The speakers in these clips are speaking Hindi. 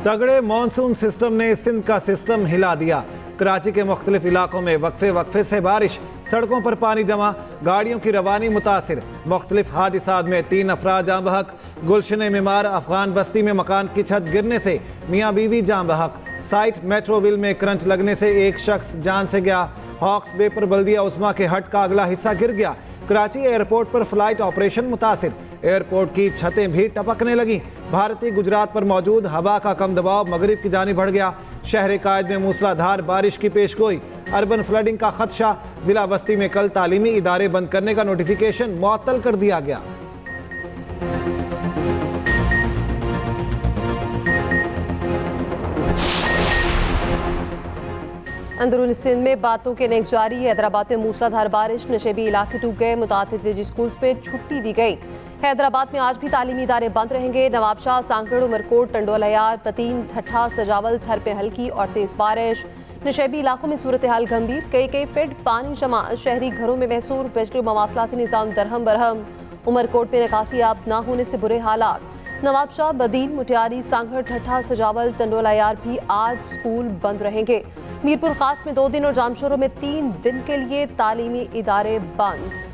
तगड़े मानसून सिस्टम ने सिंध का सिस्टम हिला दिया। कराची के मुख्तलिफ इलाकों में वक्फे से बारिश, सड़कों पर पानी जमा, गाड़ियों की रवानी मुतासिर। मुख्तलिफ हादिसात में 3 अफराद जाँ बहक। गुलशन मीमार अफगान बस्ती में मकान की छत गिरने से मियाँ बीवी जाँ बहक। साइट मेट्रोविल में क्रंच लगने से एक शख्स जान से गया। हॉक्स बे पर बल्दिया उस्मा के हट का अगला हिस्सा गिर गया। कराची एयरपोर्ट पर फ्लाइट ऑपरेशन मुतासिर, एयरपोर्ट की छतें भी टपकने लगी। भारतीय गुजरात पर मौजूद हवा का कम दबाव मगरिब की जानिब बढ़ गया। शहर कायद में मूसलाधार बारिश की पेशगोई, अर्बन फ्लडिंग का खदशा। जिला बस्ती में कल तालीमी इदारे बंद करने का नोटिफिकेशन मुअत्तल कर दिया गया। अंदरूनी सिंध में बातों के नेक जारी। हैदराबाद में मूसलाधार बारिश, नशेबी इलाके डूब गए। मुतादिद निजी स्कूल्स में छुट्टी दी गई। हैदराबाद में आज भी तालीमी इदारे बंद रहेंगे। नवाबशाह, सांकड़, उमरकोट, टंडोलायार, पतीन, ठट्ठा, सजावल, थर पे हल्की और तेज बारिश। नशेबी इलाकों में सूरत हाल गंभीर, कई फीट पानी जमा, शहरी घरों में महसूर। बिजली मवासलाती निज़ाम दरहम बरहम। उमरकोट में निकासियाब न होने से बुरे हालात। नवाबशाह, बदीन, मुटियारी, सांकड़, ठट्ठा, सजावल, टंडोलायार भी आज स्कूल बंद रहेंगे। मीरपुर खास में 2 दिन और जामशोरों में 3 दिन के लिए तालीमी इदारे बंद।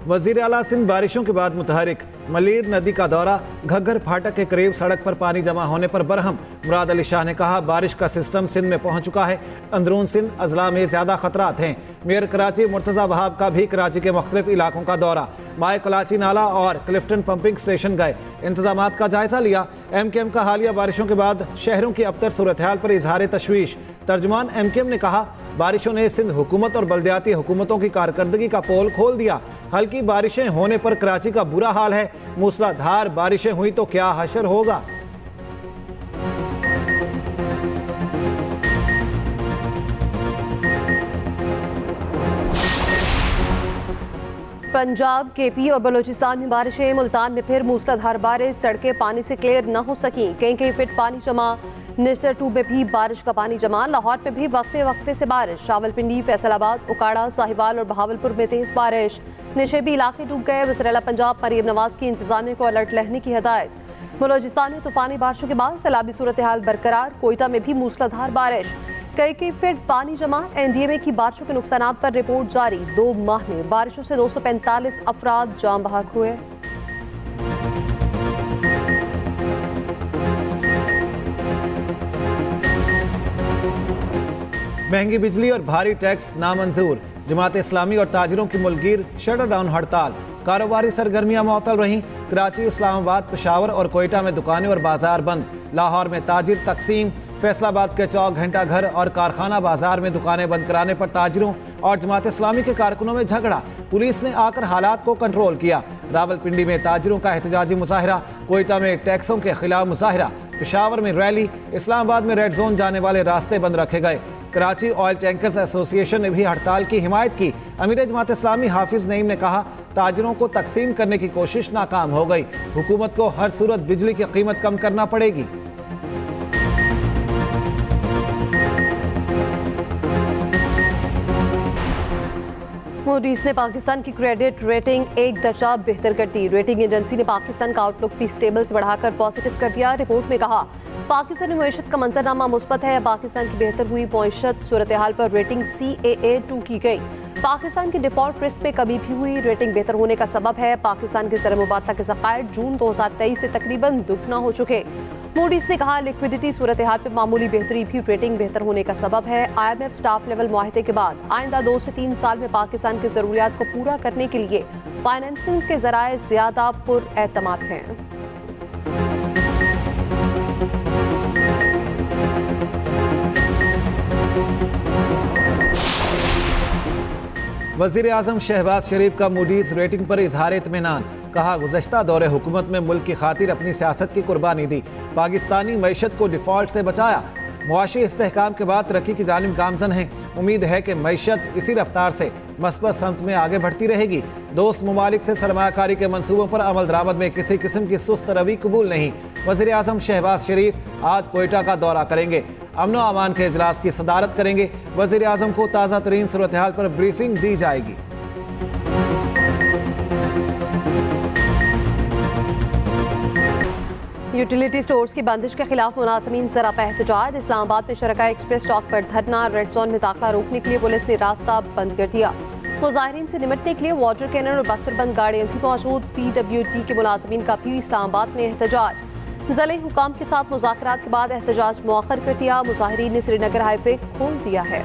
वजीर आला सिंध बारिशों के बाद मुतहरिक। मलीर नदी का दौरा, घग्गर फाटक के करीब सड़क पर पानी जमा होने पर बरहम। मुराद अली शाह ने कहा, बारिश का सिस्टम सिंध में पहुंच चुका है। अंदरून सिंध अजला में ज्यादा खतरात हैं। मेयर कराची मुर्तजा वहाब का भी कराची के मुख्तलिफ इलाकों का दौरा। माए कलाची नाला और क्लिफ्टन पंपिंग स्टेशन गए, इंतजामात का जायजा लिया। MKM का हालिया बारिशों के बाद शहरों की अबतर सूरत हाल पर इजहार तशवीश। तर्जुमान MKM ने कहा, बारिशों ने सिंध हुकूमत और बल्दियाती हुकूमतों की कारकर्दगी का पोल खोल दिया। हल्की बारिशें होने पर कराची का बुरा हाल है, मूसलाधार बारिशें हुई तो क्या हशर होगा। पंजाब, KP और बलोचिस्तान में बारिशें। मुल्तान में फिर मूसलाधार बारिश, सड़कें पानी से क्लियर न हो सकी, कई फीट पानी जमा। निस्टर 2 में भी बारिश का पानी जमा। लाहौर में भी वक्फे से बारिश। रावलपिंडी, फैसलाबाद, उकाड़ा, साहिवाल और बहावलपुर में तेज बारिश। नशेबी इलाके डूब गए। वज़ीर-ए-आला पंजाब मरीम नवाज की इंतजामिया को अलर्ट रहने की हिदायत। बलोचिस्तान में तूफानी बारिशों के बाद सैलाबी सूरत हाल बरकरार। कोयटा में भी मूसलाधार बारिश, कई फीट पानी जमा। NDMA की बारिशों के नुकसानात पर रिपोर्ट जारी। 2 माह में बारिशों से 245 अफराद जाँ बहक हुए। महंगी बिजली और भारी टैक्स नामंजूर। जमात इस्लामी और ताजिरों की मुल्कगीर शटर डाउन हड़ताल। कारोबारी सरगर्मियां मुअत्तल रहीं। कराची, इस्लामाबाद, पेशावर और कोयटा में दुकानें और बाजार बंद। लाहौर में ताजिर तकसीम। फैसलाबाद के चौक, घंटा घर और कारखाना बाजार में दुकानें बंद कराने पर ताजिरों और जमात इस्लामी के कारकुनों में झगड़ा। पुलिस ने आकर हालात को कंट्रोल किया। रावलपिंडी में ताजिरों का एहतजाजी मुजाहिरा। कोयटा में टैक्सों के खिलाफ मुजाहिरा। पेशावर में रैली। इस्लामाबाद में रेड जोन जाने वाले रास्ते बंद रखे गए। कराची ऑयल टैंकर्स एसोसिएशन ने भी हड़ताल की हिमायत की। अमीर जमात इस्लामी हाफिज नईम ने कहा, ताजिरों को तकसीम करने की कोशिश नाकाम हो गई। हुकूमत को हर सूरत बिजली की कीमत कम करना पड़ेगी। मूडीज ने पाकिस्तान की क्रेडिट रेटिंग 1 दर्जा बेहतर कर दी। रेटिंग एजेंसी ने पाकिस्तान का आउटलुक भी स्टेबल से बढ़ाकर पॉजिटिव कर दिया। रिपोर्ट में कहा, पाकिस्तानी मईशत का मंजरनामा मुस्बत है। पाकिस्तान की बेहतर हुई मईशत सूरत हाल पर रेटिंग CAA2 की गई। पाकिस्तान की डिफॉल्ट रिस्क में कमी भी हुई। रेटिंग बेहतर होने का सबब है, पाकिस्तान के ज़र मुबादला के ज़खायर जून 2023 से तकरीबन दुगना हो चुके। मूडीज ने कहा, लिक्विडिटी सूरत हाल पर मामूली बेहतरी भी रेटिंग बेहतर होने का सबब है। IMF स्टाफ लेवल मुआहदे के बाद आइंदा 2 से 3 साल में पाकिस्तान की ज़रूरियात को पूरा करने के लिए फाइनेंसिंग के ज़राए ज़्यादा पुरएतमाद हैं। वज़ीर आज़म शहबाज शरीफ का मूडीज रेटिंग पर इजहार इत्मीनान। कहा, गुज़श्ता दौरे हुकूमत में मुल्क की खातिर अपनी सियासत की कुर्बानी दी, पाकिस्तानी मईशत को डिफ़ॉल्ट से बचाया। मुआशी इस्तेहकाम के बाद तरक्की की जानिब गामजन है। उम्मीद है कि मईशत इसी रफ्तार से मस्बत समत में आगे बढ़ती रहेगी। दोस्त ममालिक से सरमायाकारी के मनसूबों पर अमल दरामद में किसी किस्म की सुस्त रवि कबूल नहीं। वज़ीर आज़म शहबाज शरीफ आज कोयटा का दौरा करेंगे। अमन व अमान के इजलास की सदारत करेंगे। वज़ीर आज़म को ताज़ा तरीन सूरत हाल पर ब्रीफिंग दी जाएगी। यूटिलिटी स्टोर्स की बंदिश के खिलाफ मुलाजमीन सरापा एहतजाज। इस्लामाबाद में शरका एक्सप्रेस चौक पर धरना। रेड जोन में दाखिला रोकने के लिए पुलिस ने रास्ता बंद कर दिया। मुजाहिरीन से निपटने के लिए वाटर कैनन और बख्तरबंद गाड़ियां भी मौजूद। PWD के मुलाजमीन का भी इस्लामाबाद में एहतजाज। ज़िले हुकाम के साथ मुज़ाकरात के बाद एहतजाज मुअख्खर कर दिया। मुजाहिरीन ने श्रीनगर हाईवे खोल दिया है।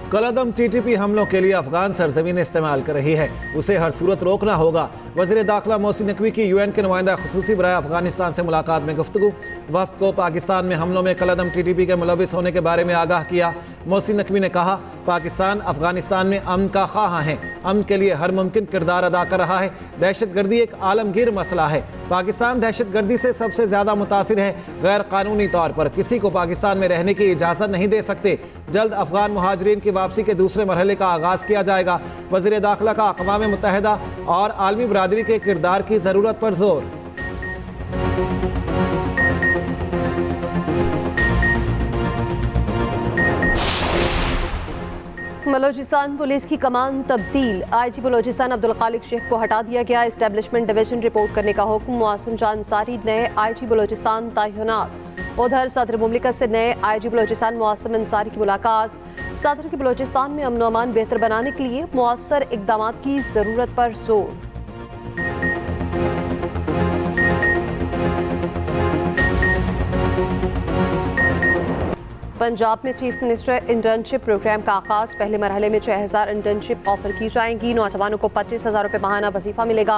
कलअदम TTP हमलों के लिए अफगान सरजमीन इस्तेमाल कर रही है, उसे हर सूरत रोकना होगा। वज़ीर दाखिला मोहसिन नकवी की UN के नुमाइंदा खुसूसी बराए अफगानिस्तान से मुलाकात में गुफ्तगू। वफ़द को पाकिस्तान में हमलों में कलअदम TTP के मुलविस होने के बारे में आगाह किया। मोहसिन नकवी ने कहा, पाकिस्तान अफगानिस्तान में अमन का ख्वाह है, अमन के लिए हर मुमकिन किरदार अदा कर रहा है। दहशतगर्दी एक आलमगीर मसला है। पाकिस्तान दहशतगर्दी से सबसे ज़्यादा मुतासिर है। गैर कानूनी तौर पर किसी को पाकिस्तान में रहने की इजाज़त नहीं दे सकते। जल्द अफगान मुहाजिरीन की वापसी के दूसरे मरहले का आगाज़ किया जाएगा। वज़ीर दाखिला का अक़वाम मुत्तहिदा और आलमी बरादरी के किरदार की ज़रूरत पर जोर। बलोचिस्तान पुलिस की कमान तब्दील। IG बलोचिस्तान अब्दुल खालिक शेख को हटा दिया गया। एस्टेब्लिशमेंट डिवीजन रिपोर्ट करने का हुक्म। मुआसिम जान अंसारी नए IG बलोचिस्तान तैनात। उधर सदर मुमलिकत से नए IG बलोचिस्तान मुआसिम अंसारी की मुलाकात। सदर की बलोचिस्तान में अमन अमान बेहतर बनाने के लिए मुअस्सर इक़दाम की ज़रूरत पर जोर। पंजाब में चीफ मिनिस्टर इंटर्नशिप प्रोग्राम का आगाज। पहले मरहले में 6000 इंटर्नशिप ऑफर की जाएंगी। नौजवानों को 25,000 रुपये माहाना वजीफा मिलेगा।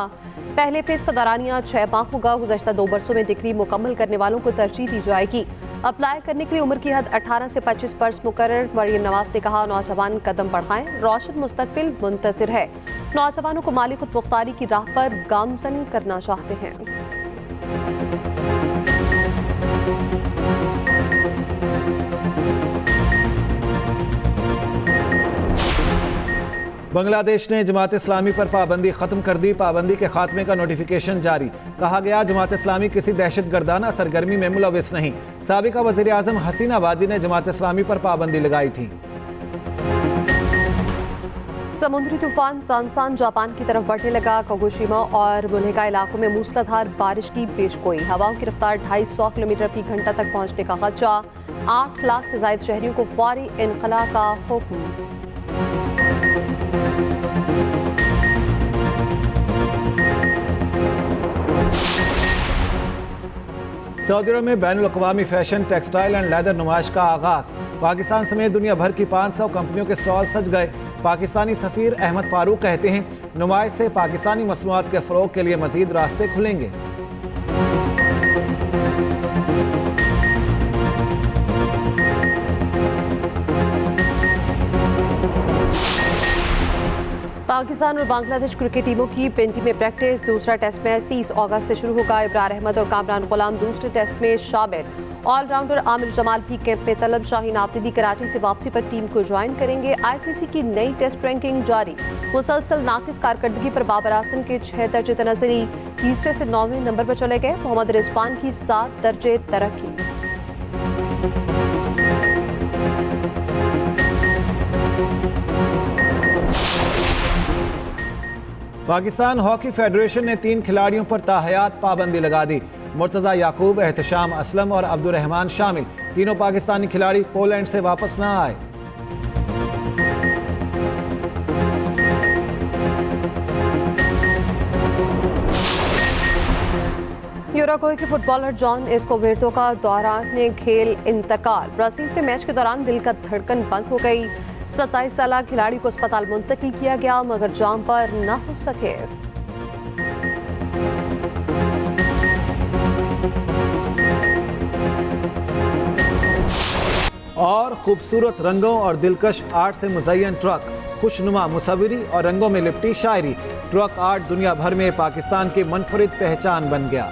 पहले फेज का दौरानिया 6 माह होगा। गुज़श्ता 2 बरसों में डिग्री मुकम्मल करने वालों को तरजीह दी जाएगी। अप्लाई करने के लिए उम्र की हद 18 से 25 बरस मुकर्रर। मरियम नवाज ने कहा, नौजवान कदम बढ़ाएं, रोशन मुस्तकबिल मुंतज़िर है। नौजवानों को माली खुदमुख्तारी की राह पर गामजन करना चाहते हैं। बांग्लादेश ने जमात इस्लामी पर पाबंदी खत्म कर दी। पाबंदी के खात्मे का नोटिफिकेशन जारी। कहा गया, जमात इस्लामी किसी दहशतगर्दाना सरगर्मी में मुलविस नहीं। साबिका वज़ीर आज़म हसीना आबादी ने जमात इस्लामी पर पाबंदी लगाई थी। समुद्री तूफान सानसान जापान की तरफ बढ़ने लगा। कागोशिमा और मुल्हिका इलाकों में मूसलाधार बारिश की पेशगोई। हवाओं की रफ्तार 250 किलोमीटर फी घंटा तक पहुंचने का खदशा। 8 लाख से ज्यादा शहरियों को फौरी इनखला का हुक्म। सऊदी अरब में बैनुल अक़वामी फैशन, टेक्सटाइल एंड लेदर नुमाइश का आगाज। पाकिस्तान समेत दुनिया भर की 500 कंपनियों के स्टॉल सज गए। पाकिस्तानी सफ़ीर अहमद फारूक कहते हैं, नुमाइश से पाकिस्तानी मसनूआत के फ़रोग़ के लिए मज़ीद रास्ते खुलेंगे। पाकिस्तान और बांग्लादेश क्रिकेट टीमों की पिंडी में प्रैक्टिस। दूसरा टेस्ट मैच 30 अगस्त से शुरू होगा। इब्रार अहमद और कामरान गुलाम दूसरे टेस्ट में शामिल। ऑलराउंडर आमिर जमाल भी कैंप में तलब। शाहीन आफरीदी कराची से वापसी पर टीम को ज्वाइन करेंगे। ICC की नई टेस्ट रैंकिंग जारी। मुसलसल नाकिस कारकर्दगी पर बाबर आजम के 6 दर्जे तनज़्ज़ुली, तीसरे से 9वें नंबर पर चले गए। मोहम्मद रिजवान की 7 दर्जे तरक्की। पाकिस्तान हॉकी फेडरेशन ने 3 खिलाड़ियों पर ताहयात पाबंदी लगा दी। मुर्तज़ा याकूब, एहतशाम असलम और अब्दुर्रहमान शामिल। तीनों पाकिस्तानी खिलाड़ी पोलैंड से वापस न आए। यूरुग्वे के फुटबॉलर जॉन एस्कोबेर्तो का दौरान खेल इंतकाल। ब्राजील में मैच के दौरान दिल का धड़कन बंद हो गई। 27 साल खिलाड़ी को अस्पताल मुंतकिल किया गया, मगर जान पर न हो सके। और खूबसूरत रंगों और दिलकश आर्ट से मुज़य्यन ट्रक, खुशनुमा मुसव्विरी और रंगों में लिपटी शायरी। ट्रक आर्ट दुनिया भर में पाकिस्तान की मुनफरिद पहचान बन गया।